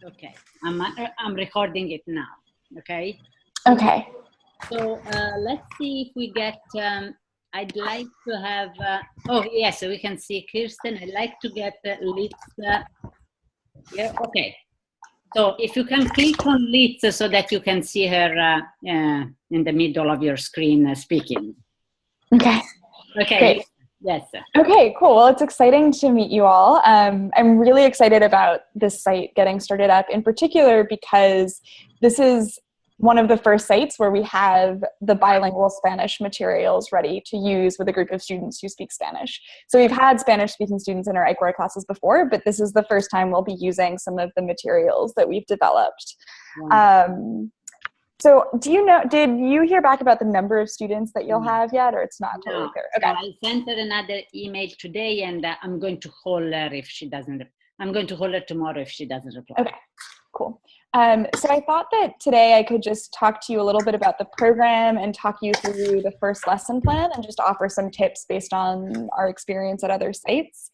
Okay, I'm recording it now. Okay. Okay. So let's see if we get. I'd like to have. Oh yes, so we can see Kirsten. I'd like to get Litz. Yeah. Okay. So if you can click on Litz so that you can see her in the middle of your screen speaking. Okay. Okay. Great. Yes. Okay, cool. Well, it's exciting to meet you all. I'm really excited about this site getting started up, in particular because this is one of the first sites where we have the bilingual Spanish materials ready to use with a group of students who speak Spanish. So we've had Spanish-speaking students in our Aequora classes before, but this is the first time we'll be using some of the materials that we've developed. So did you hear back about the number of students that you'll have yet, or it's not totally clear? Okay. So I sent her another email today, and I'm going to call her if she doesn't. I'm going to call her tomorrow if she doesn't reply. Okay, cool. So I thought that today I could just talk to you a little bit about the program and talk you through the first lesson plan and just offer some tips based on our experience at other sites.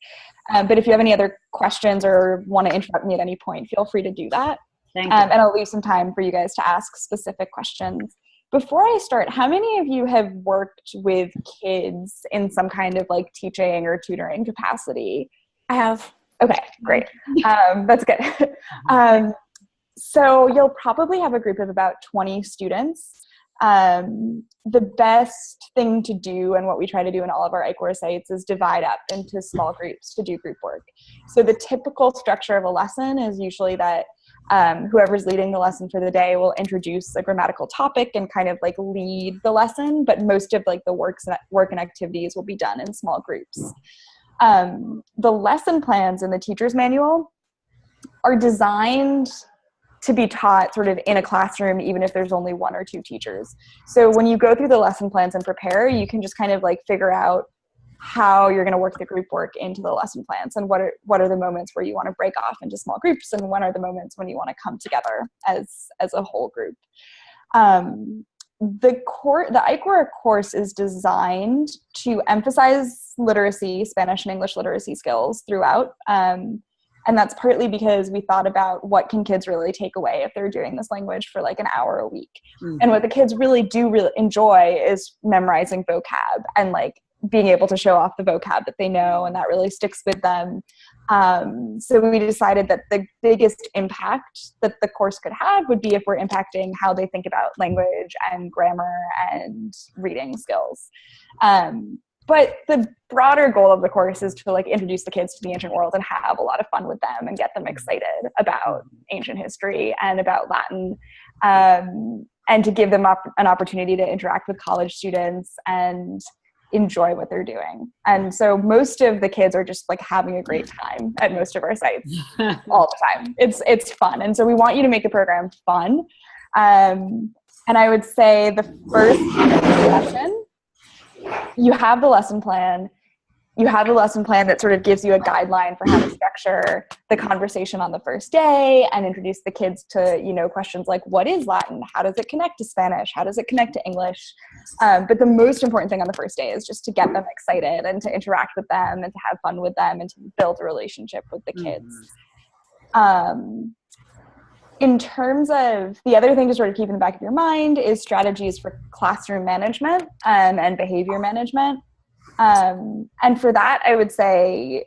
But if you have any other questions or want to interrupt me at any point, feel free to do that. Thank you. And I'll leave some time for you guys to ask specific questions. Before I start, how many of you have worked with kids in some kind of like teaching or tutoring capacity? I have. Okay, great. That's good. So you'll probably have a group of about 20 students. The best thing to do, and what we try to do in all of our Aequora sites, is divide up into small groups to do group work. So the typical structure of a lesson is usually that whoever's leading the lesson for the day will introduce a grammatical topic and kind of like lead the lesson, but most of like the work and activities will be done in small groups. The lesson plans in the teacher's manual are designed to be taught sort of in a classroom, even if there's only one or two teachers. So when you go through the lesson plans and prepare, you can just kind of like figure out how you're going to work the group work into the lesson plans, and what are the moments where you want to break off into small groups, and when are the moments when you want to come together as a whole group. The Aequora course is designed to emphasize literacy, Spanish and English literacy skills throughout. And that's partly because we thought about what can kids really take away if they're doing this language for like an hour a week. Mm-hmm. And what the kids really enjoy is memorizing vocab and like being able to show off the vocab that they know, and that really sticks with them. So we decided that the biggest impact that the course could have would be if we're impacting how they think about language and grammar and reading skills. But the broader goal of the course is to like introduce the kids to the ancient world and have a lot of fun with them and get them excited about ancient history and about Latin, and to give them an opportunity to interact with college students and enjoy what they're doing. And so most of the kids are just like having a great time at most of our sites all the time. It's fun. And so we want you to make the program fun. And I would say the first lesson, you have the lesson plan. You have a lesson plan that sort of gives you a guideline for how to structure the conversation on the first day and introduce the kids to, questions like, what is Latin? How does it connect to Spanish? How does it connect to English? But the most important thing on the first day is just to get them excited and to interact with them and to have fun with them and to build a relationship with the kids. In terms of the other thing to sort of keep in the back of your mind is strategies for classroom management and behavior management. And for that, I would say,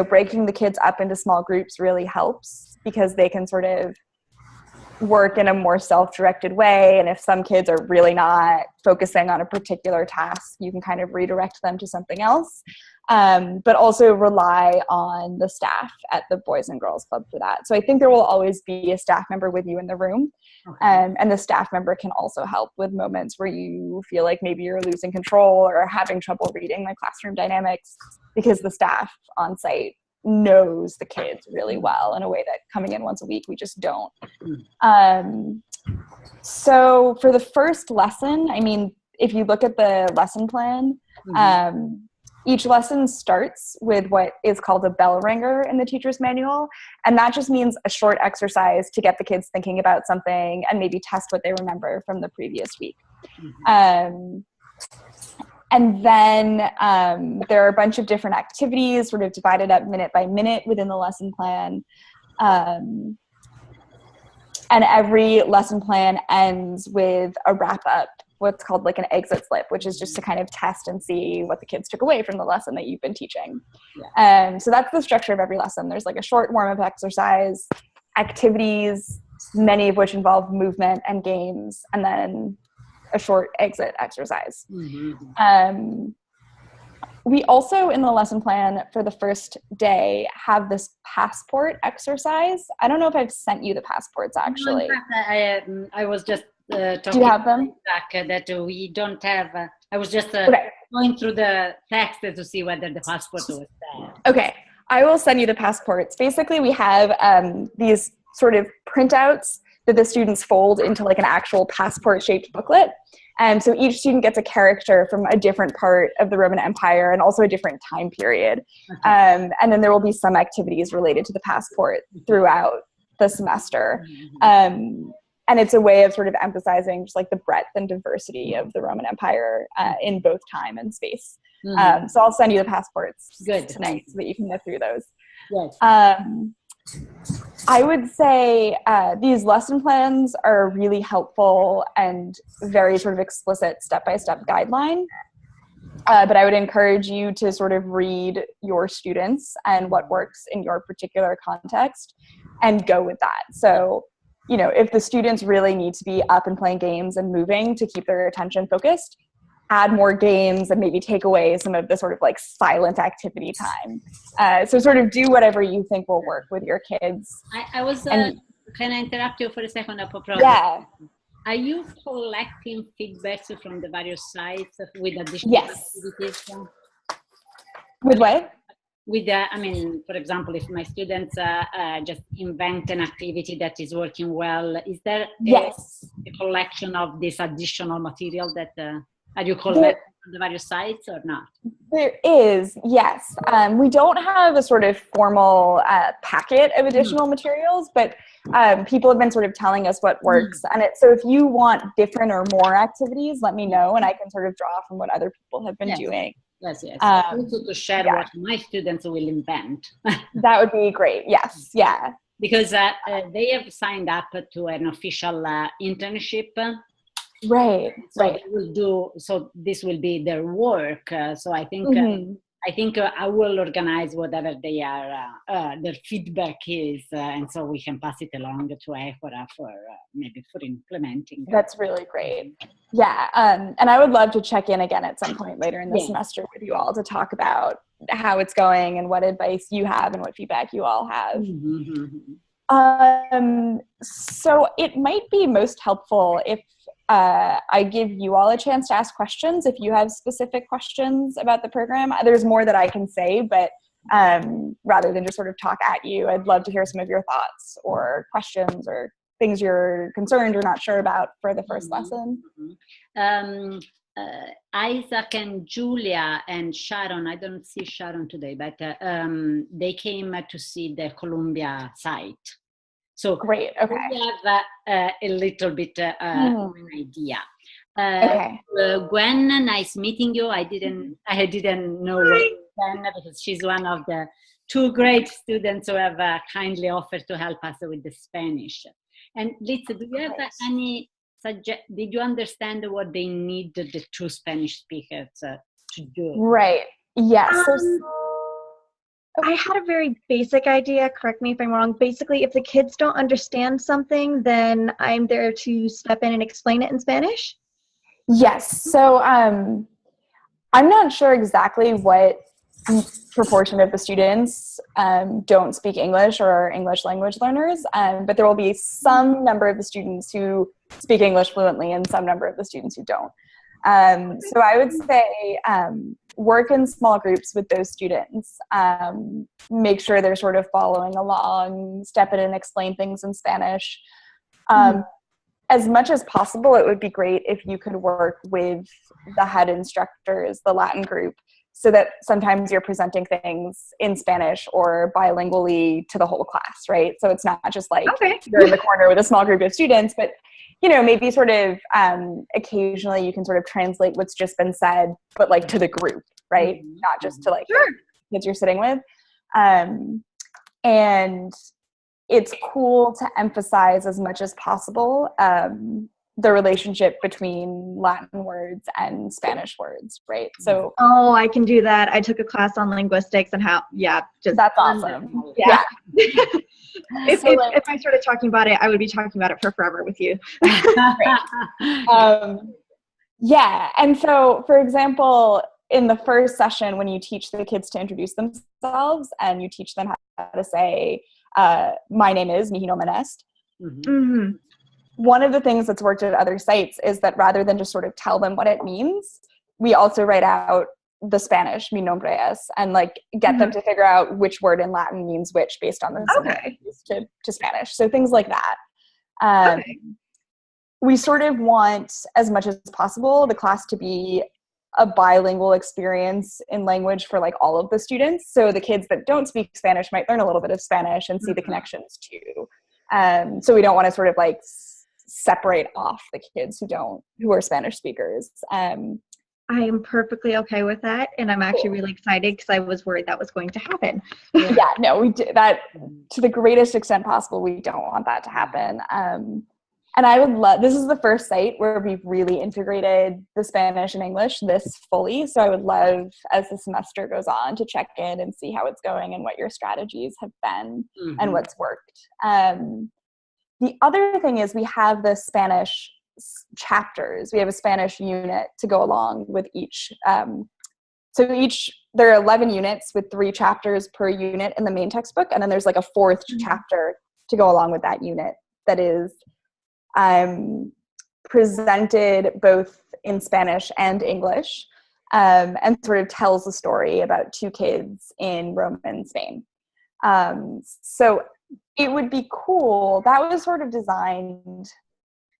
breaking the kids up into small groups really helps because they can sort of work in a more self-directed way. And if some kids are really not focusing on a particular task, you can kind of redirect them to something else. But also rely on the staff at the Boys and Girls Club for that. So I think there will always be a staff member with you in the room. Okay. And the staff member can also help with moments where you feel like maybe you're losing control or having trouble reading the classroom dynamics, because the staff on site knows the kids really well in a way that coming in once a week, we just don't. So for the first lesson, I mean, if you look at the lesson plan, each lesson starts with what is called a bell ringer in the teacher's manual. And that just means a short exercise to get the kids thinking about something and maybe test what they remember from the previous week. And then there are a bunch of different activities sort of divided up minute by minute within the lesson plan. And every lesson plan ends with a wrap up, what's called like an exit slip, which is just to kind of test and see what the kids took away from the lesson that you've been teaching. Yeah. So that's the structure of every lesson. There's like a short warm-up exercise, activities, many of which involve movement and games, and then a short exit exercise. We also, in the lesson plan for the first day, have this passport exercise. I don't know if I've sent you the passports, actually. No, in fact, I was just talking. Do you have them? Back that we don't have. I was just going through the text to see whether the passport was there. Okay, I will send you the passports. Basically, we have these sort of printouts that the students fold into like an actual passport-shaped booklet. And so each student gets a character from a different part of the Roman Empire and also a different time period. And then there will be some activities related to the passport throughout the semester. And it's a way of sort of emphasizing just like the breadth and diversity of the Roman Empire in both time and space. So I'll send you the passports tonight so that you can get through those. Yes. I would say these lesson plans are really helpful and very sort of explicit step-by-step guideline. But I would encourage you to sort of read your students and what works in your particular context and go with that. So, you know, if the students really need to be up and playing games and moving to keep their attention focused, add more games and maybe take away some of the sort of like silent activity time. So sort of do whatever you think will work with your kids. I was, can I interrupt you for a second? Yeah. Are you collecting feedbacks from the various sites with additional activities? With what? With I mean, for example, if my students just invent an activity that is working well, is there a collection of this additional material that are you collecting from the various sites or not? There is, yes. We don't have a sort of formal packet of additional materials, but people have been sort of telling us what works. And so if you want different or more activities, let me know and I can sort of draw from what other people have been doing. Yes. Also to share what my students will invent. That would be great. Yes. Yeah. Because they have signed up to an official internship. Right. They will do. So this will be their work. So I think I will organize whatever they are. Their feedback is, and so we can pass it along to Aequora for maybe for implementing. That's really great. Yeah, and I would love to check in again at some point later in the semester with you all to talk about how it's going and what advice you have and what feedback you all have. So it might be most helpful if I give you all a chance to ask questions if you have specific questions about the program. There's more that I can say, but rather than just sort of talk at you, I'd love to hear some of your thoughts or questions or things you're concerned or not sure about for the first lesson. Isaac and Julia and Sharon, I don't see Sharon today, but they came to see the Columbia site. So great. Okay. We have a little bit an idea. Gwen, nice meeting you. I didn't know Gwen because she's one of the 2 great students who have kindly offered to help us with the Spanish. And Lisa, do you have any did you understand what they need the 2 Spanish speakers to do? Right. Yes. I had a very basic idea, correct me if I'm wrong. Basically, if the kids don't understand something, then I'm there to step in and explain it in Spanish? Yes. So I'm not sure exactly what proportion of the students don't speak English or are English language learners, but there will be some number of the students who speak English fluently and some number of the students who don't. So I would say work in small groups with those students, make sure they're sort of following along, step in and explain things in Spanish. As much as possible, it would be great if you could work with the head instructors, the Latin group, so that sometimes you're presenting things in Spanish or bilingually to the whole class, right? So it's not just like you're in the corner with a small group of students, but you know, maybe sort of occasionally you can sort of translate what's just been said, but like to the group, right? Not just to like kids you're sitting with. And it's cool to emphasize as much as possible the relationship between Latin words and Spanish words, right? So oh, I can do that. I took a class on linguistics and how, just that's awesome. yeah. If So, like, I started talking about it, I would be talking about it for forever with you. Yeah, and so, for example, in the first session, when you teach the kids to introduce themselves and you teach them how to say, my name is Mihino Manest, Mm-hmm. one of the things that's worked at other sites is that rather than just sort of tell them what it means, we also write out the Spanish, mi nombre es, and like get them to figure out which word in Latin means which based on the similarities to Spanish. So things like that. We sort of want, as much as possible, the class to be a bilingual experience in language for like all of the students. So the kids that don't speak Spanish might learn a little bit of Spanish and see the connections too. So we don't want to sort of like separate off the kids who are Spanish speakers. I am perfectly okay with that, and I'm actually really excited because I was worried that was going to happen. Yeah, no, we do that to the greatest extent possible. We don't want that to happen. And I would love, this is the first site where we've really integrated the Spanish and English this fully. So I would love, as the semester goes on, to check in and see how it's going and what your strategies have been and what's worked. The other thing is we have the Spanish chapters. We have a Spanish unit to go along with each. There are 11 units with 3 chapters per unit in the main textbook. And then there's like a 4th chapter to go along with that unit that is presented both in Spanish and English, and sort of tells the story about 2 kids in Roman Spain. So it would be cool. That was sort of designed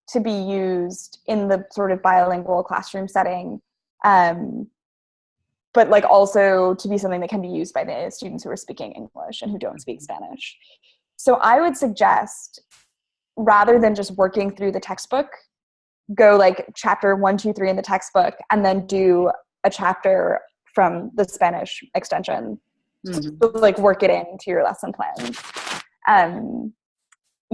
to be used in the sort of bilingual classroom setting, but like also to be something that can be used by the students who are speaking English and who don't speak Spanish. So I would suggest, rather than just working through the textbook, go like chapter 1, 2, 3 in the textbook, and then do a chapter from the Spanish extension. So like work it into your lesson plans.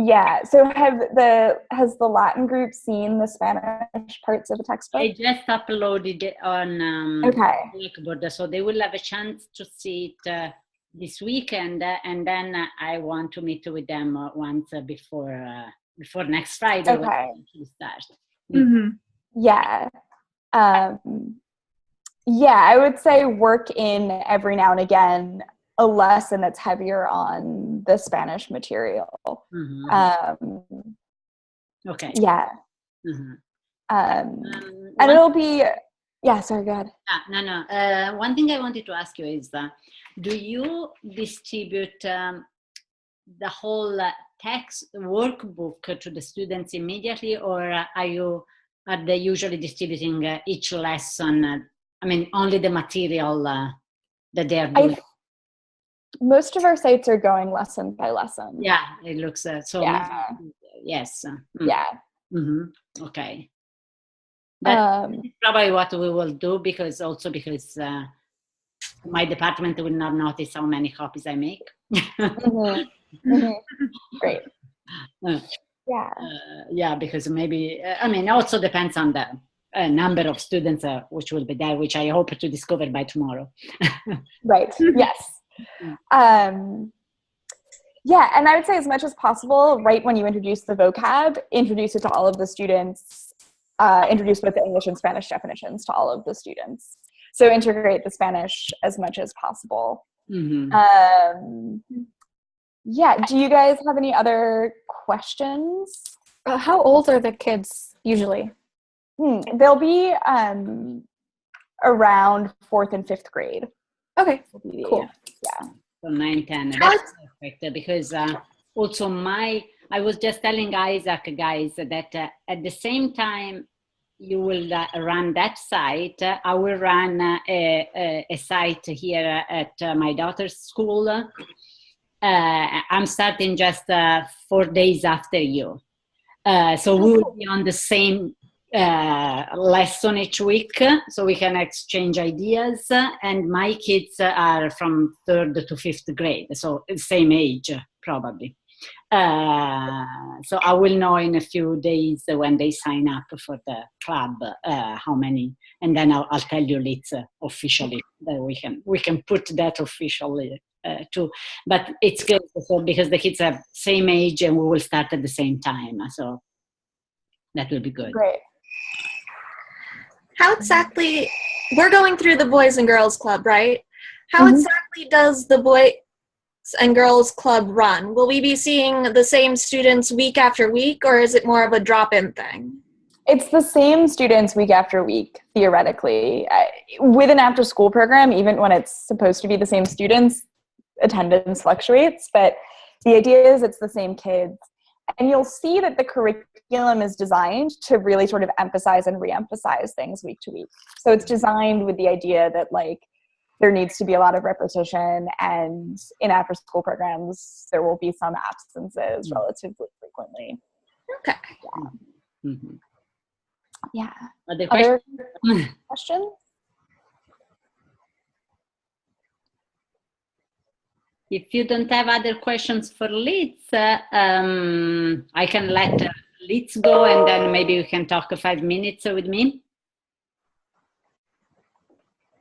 Yeah. So has the Latin group seen the Spanish parts of the textbook? I just uploaded it on Blackboard, so they will have a chance to see it this weekend, and then I want to meet with them once before next Friday when we start. Yeah. Yeah, I would say work in every now and again a lesson that's heavier on the Spanish material. Okay. Yeah. And it'll be, yeah, sorry, go ahead. No. One thing I wanted to ask you is, do you distribute the whole text workbook to the students immediately, or are they usually distributing each lesson? I mean, only the material that they are doing? Most of our sites are going lesson by lesson. Yeah, it looks so. Yeah. Yes. Yeah. Okay. That's probably what we will do, because my department will not notice how many copies I make. Great. Yeah, because maybe, also depends on the number of students which will be there, which I hope to discover by tomorrow. Right. Yes. Yeah, and I would say as much as possible, right when you introduce the vocab, introduce it to all of the students, introduce both the English and Spanish definitions to all of the students. So integrate the Spanish as much as possible. Yeah, do you guys have any other questions? How old are the kids usually? They'll be around 4th and 5th grade. Okay, cool. Yeah. So 9, 10. That's perfect, because also I was just telling Isaac, guys, that at the same time you will run that site, I will run a site here at my daughter's school. I'm starting just 4 days after you. So we will be on the same lesson each week, so we can exchange ideas. And my kids are from 3rd to 5th grade, so same age probably. So I will know in a few days when they sign up for the club how many, and then I'll tell you it's officially that we can put that officially too. But it's good so because the kids have same age and we will start at the same time. So that will be good. Great. How exactly, we're going through the Boys and Girls Club, right? How exactly does the Boys and Girls Club run? Will we be seeing the same students week after week, or is it more of a drop-in thing? It's the same students week after week, theoretically. With an after-school program, even when it's supposed to be the same students, attendance fluctuates, but the idea is it's the same kids. And you'll see that the curriculum is designed to really sort of emphasize and re-emphasize things week to week. So it's designed with the idea that like there needs to be a lot of repetition, and in after-school programs, there will be some absences relatively frequently. Okay. Yeah. Mm-hmm. Yeah. Other Questions? If you don't have other questions for Liz, I can let Liz go, and then maybe you can talk 5 minutes with me.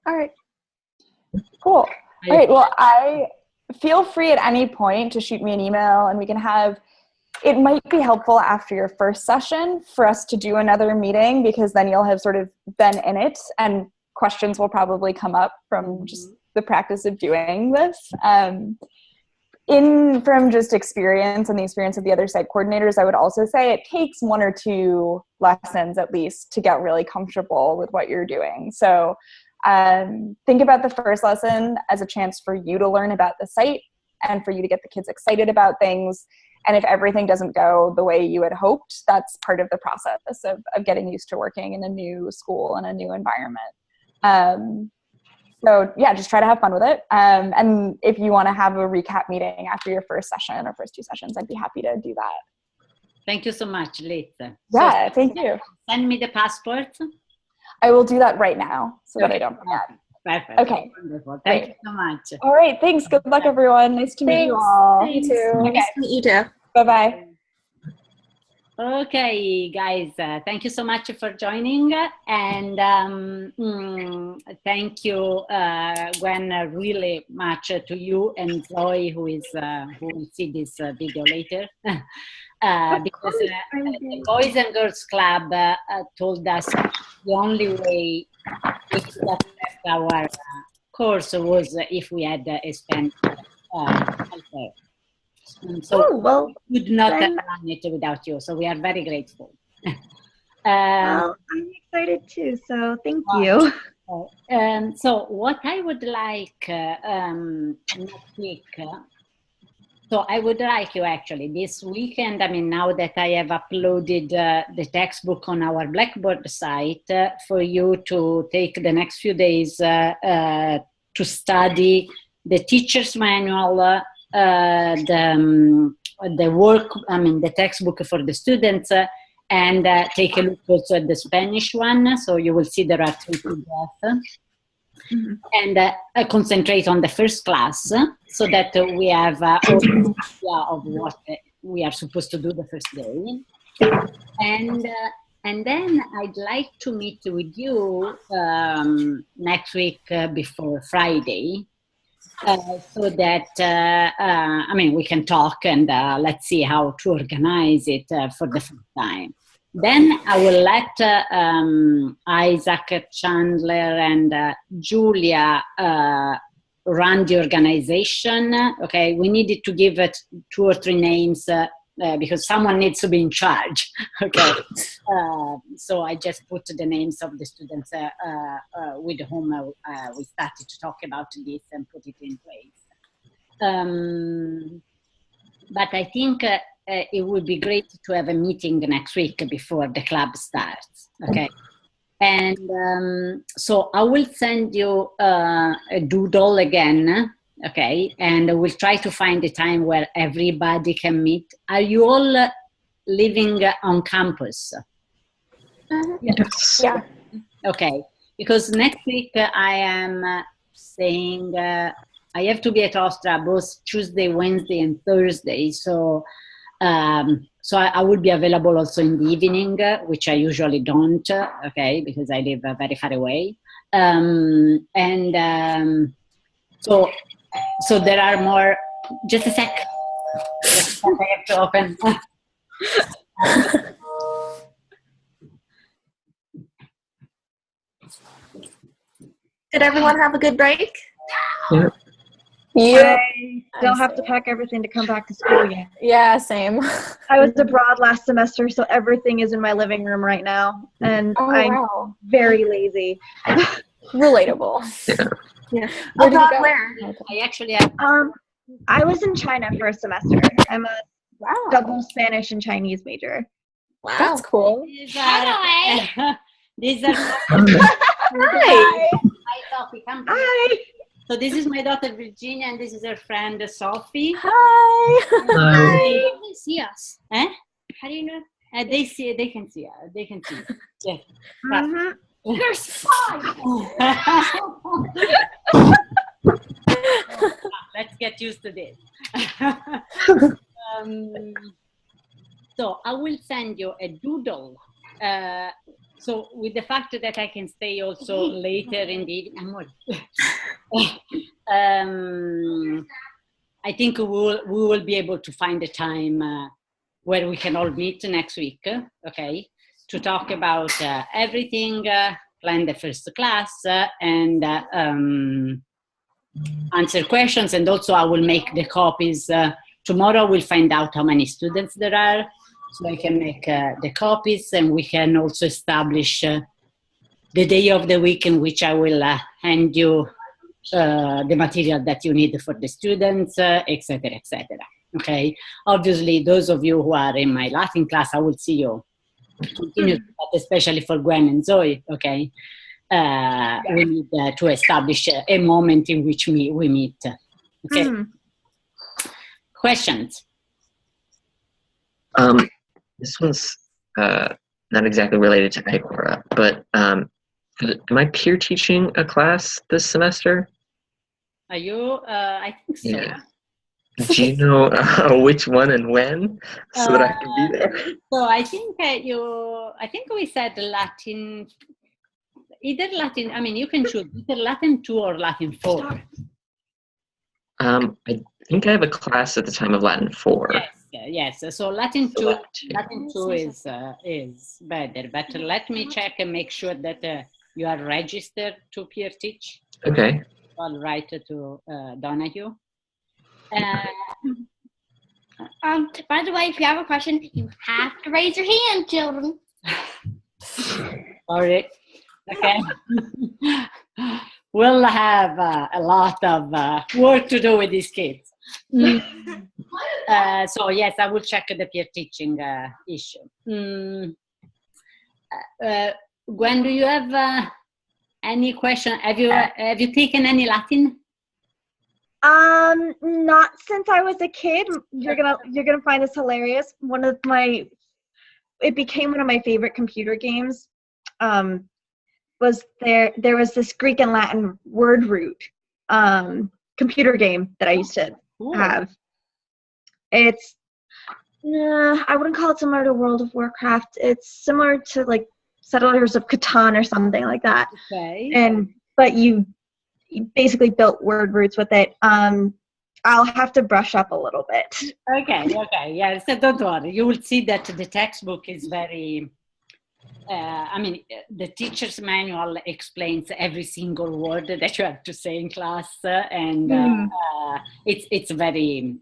All right. Cool. All right. Well, I feel free at any point to shoot me an email, and we can have. It might be helpful after your first session for us to do another meeting, because then you'll have sort of been in it, and questions will probably come up from just the practice of doing this. From just experience and the experience of the other site coordinators, I would also say it takes 1 or 2 lessons at least to get really comfortable with what you're doing. So think about the first lesson as a chance for you to learn about the site and for you to get the kids excited about things. And if everything doesn't go the way you had hoped, that's part of the process of getting used to working in a new school and a new environment. So yeah, just try to have fun with it. And if you want to have a recap meeting after your first session or first 2 sessions, I'd be happy to do that. Thank you so much, Liz. Yeah, thank you. Send me the passport. I will do that right now so that I don't forget. Perfect. Okay. Wonderful. Thank you so much. All right. Thanks. Good luck, everyone. Nice to meet you all. You too. Okay. Nice to meet you too. Bye-bye. Okay, guys, thank you so much for joining, and thank you, Gwen, really much to you and Zoe, who will see this video later, because the Boys and Girls Club told us the only way we could accept our course was if we had a Spanish helper. So we could not have done it without you. So we are very grateful. Well, I'm excited too. So thank you. So what I would like next week. So I would like you actually this weekend. I mean, now that I have uploaded the textbook on our Blackboard site, for you to take the next few days to study the teacher's manual. The work, I mean, the textbook for the students, and take a look also at the Spanish one. So you will see there are 3 PDFs. And concentrate on the first class so that we have an idea of what we are supposed to do the first day. And then I'd like to meet with you next week before Friday. So that, I mean, we can talk and let's see how to organize it for the first time. Then I will let Isaac, Chandler, and Julia run the organization. Okay, we needed to give it 2 or 3 names because someone needs to be in charge. Okay, so I just put the names of the students with whom we started to talk about this and put it in place. But I think it would be great to have a meeting next week before the club starts. Okay, and so I will send you a doodle again. Okay, and we'll try to find a time where everybody can meet. Are you all living on campus? Yes. Yeah. Okay, because next week I am saying I have to be at Ostra both Tuesday, Wednesday, and Thursday. So So I will be available also in the evening, which I usually don't, okay, because I live very far away. So there are more, just a sec. I have to open. Did everyone have a good break? Yeah. Yep. I still have to pack everything to come back to school yet. Yeah, same. I was abroad last semester, so everything is in my living room right now, and I'm Wow. very lazy. Relatable. Yeah. Where did you Abroad go? where? I actually have. I was in China for a semester. I'm a Wow. double Spanish and Chinese major. Wow. That's cool. These are. These are. Hi. Hi, Sophie. Come here. Hi. So this is my daughter Virginia, and this is her friend Sophie. Hi. Hi. They see us. Eh? How do you know? They see. They can see. They can see. Yes. Mhm. You're spies. Let's get used to this. So I will send you a doodle. So with the fact that I can stay also later in the evening, I think we will be able to find a time where we can all meet next week, okay, to talk about everything, plan the first class, and answer questions. And also I will make the copies. Tomorrow we'll find out how many students there are, so I can make the copies, and we can also establish the day of the week in which I will hand you the material that you need for the students, etc., etc. Okay. Obviously, those of you who are in my Latin class, I will see you continue, but especially for Gwen and Zoe. Okay. We need to establish a moment in which we meet. Okay. Mhm. Questions? This one's not exactly related to Aequora, but am I peer teaching a class this semester? Are you? I think so. Yeah. Do you know which one and when, so that I can be there? So I think I think we said Latin. Either Latin. I mean, you can choose either Latin 2 or Latin 4. I think I have a class at the time of Latin 4. Yes. So Latin So 2. Latin 2. Latin 2 is better. But let me check and make sure that you are registered to peer teach. Okay. I'll write to Donahue. By the way, if you have a question, you have to raise your hand, children. Sorry. Okay. We'll have a lot of work to do with these kids. So yes, I will check the peer teaching issue. Gwen, do you have any question? Have you taken any Latin? Not since I was a kid. You're gonna find this hilarious. It became one of my favorite computer games. There was this Greek and Latin word root computer game that I used to have. It's I wouldn't call it similar to World of Warcraft. It's similar to like Settlers of Catan or something like that. Okay. But you basically built word roots with it. I'll have to brush up a little bit. Okay. Yeah, so don't worry. You will see that the textbook is very, the teacher's manual explains every single word that you have to say in class, and it's very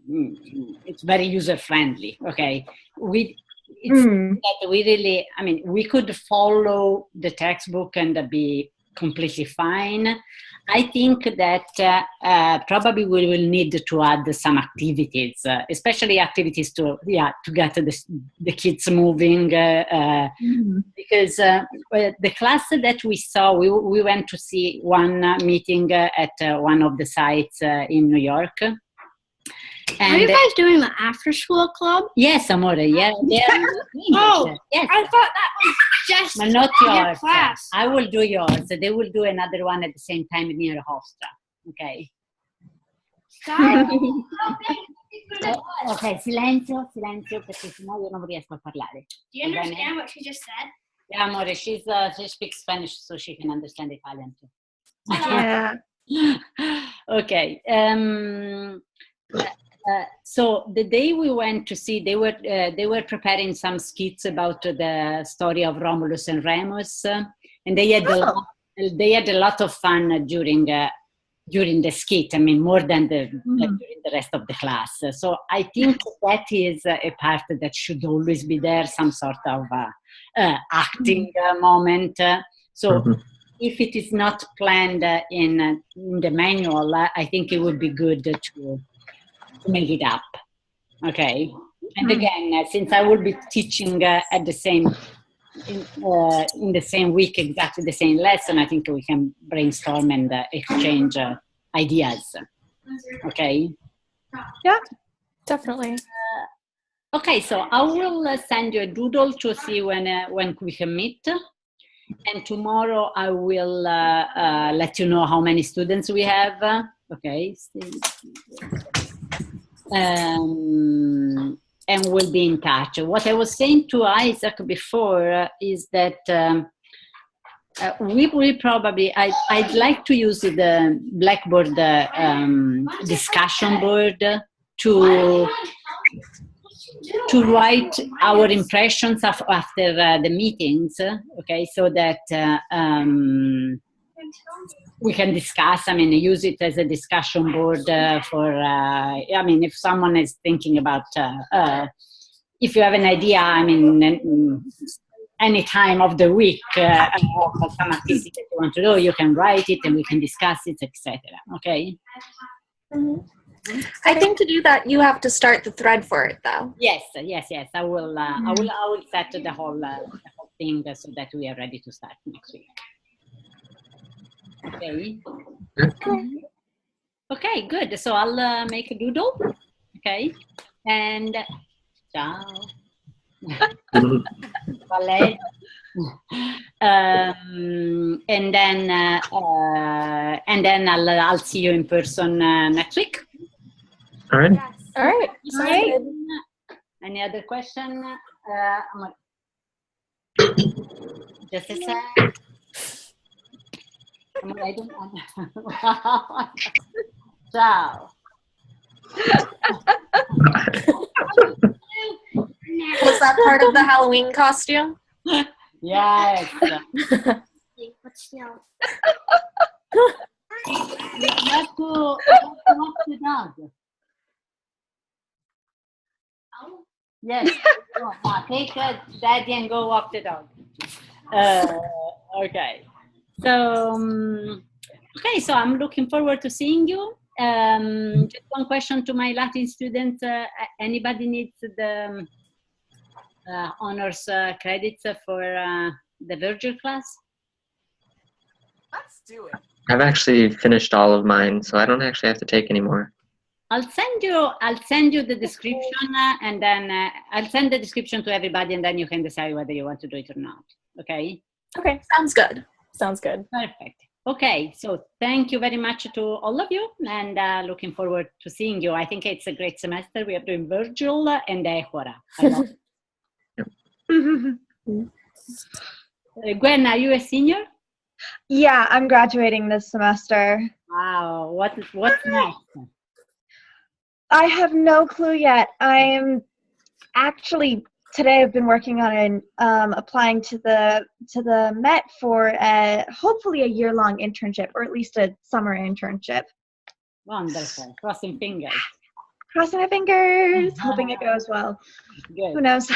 user friendly. Okay, that we really, we could follow the textbook and be completely fine. I think that probably we will need to add some activities, especially activities to get the kids moving, because the class that we saw, we went to see one meeting at one of the sites in New York. And are you guys doing the after school club? Yes, Amore. Yeah. Oh, yes. I thought that was just But not your yours. class. I will do yours. They will do another one at the same time near Hofstra. Okay. Stop. Ok, silenzio, silenzio, perché sennò io non riesco a parlare. Do you understand what she just said? Yeah, amore, she speaks Spanish, so she can understand Italian too. Yeah. Okay. So the day we went to see, they were preparing some skits about the story of Romulus and Remus, and they had a lot of fun during the skit. I mean, more than during the rest of the class. So I think that is a part that should always be there, some sort of acting moment. So if it is not planned in the manual, I think it would be good to make it up. Okay. And again, since I will be teaching at the same in the same week, exactly the same lesson, I think we can brainstorm and exchange ideas. Okay. Yeah, definitely. Okay, so I will send you a doodle to see when we can meet. And tomorrow I will let you know how many students we have. Okay. And we'll be in touch. What I was saying to Isaac before is that we will probably, I'd like to use the Blackboard discussion board to write our impressions after the meetings, okay, so that we can discuss, I mean, use it as a discussion board for, I mean, if someone is thinking about, if you have an idea, I mean, any time of the week, of some activity that you want to do, you can write it and we can discuss it, etc. Okay? I think to do that, you have to start the thread for it, though. Yes. I will set the whole thing so that we are ready to start next week. Okay. Okay, good. So I'll make a doodle. Okay. And ciao. Vale. And then I'll see you in person next week. All right. All right. Any other question? Just a sec. I don't Ciao. Was that part of the Halloween costume? Yes. But still. You have to walk the dog. Oh. Yes. Take daddy and go walk the dog. Okay. So, okay, so I'm looking forward to seeing you. Just one question to my Latin students. Anybody needs the honors credits for the Virgil class? Let's do it. I've actually finished all of mine, so I don't actually have to take any more. I'll send you the description, and then I'll send the description to everybody, and then you can decide whether you want to do it or not. Okay? Okay. Sounds good. Sounds good. Perfect. Okay, so thank you very much to all of you, and looking forward to seeing you. I think it's a great semester. We are doing Virgil and Aequora. I love it. Gwen, are you a senior? Yeah, I'm graduating this semester. Wow, what's next? I have no clue yet. I'm actually today I've been working on applying to the Met for hopefully a year-long internship, or at least a summer internship. Wonderful. Crossing fingers. Crossing my fingers, hoping it goes well. Good. Who knows?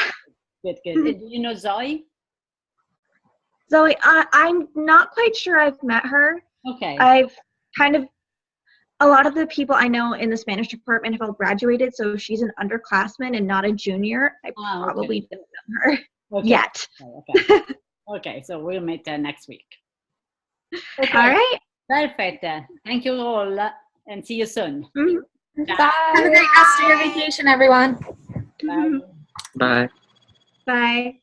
Good. Do you know Zoe? Zoe, I'm not quite sure I've met her. Okay. I've a lot of the people I know in the Spanish department have all graduated, so she's an underclassman and not a junior. I probably don't know her yet. Okay. Okay, so we'll meet next week. Okay. All right. Perfect. Thank you all, and see you soon. Mm-hmm. Bye. Have a great rest of your vacation, everyone. Bye. Bye. Bye.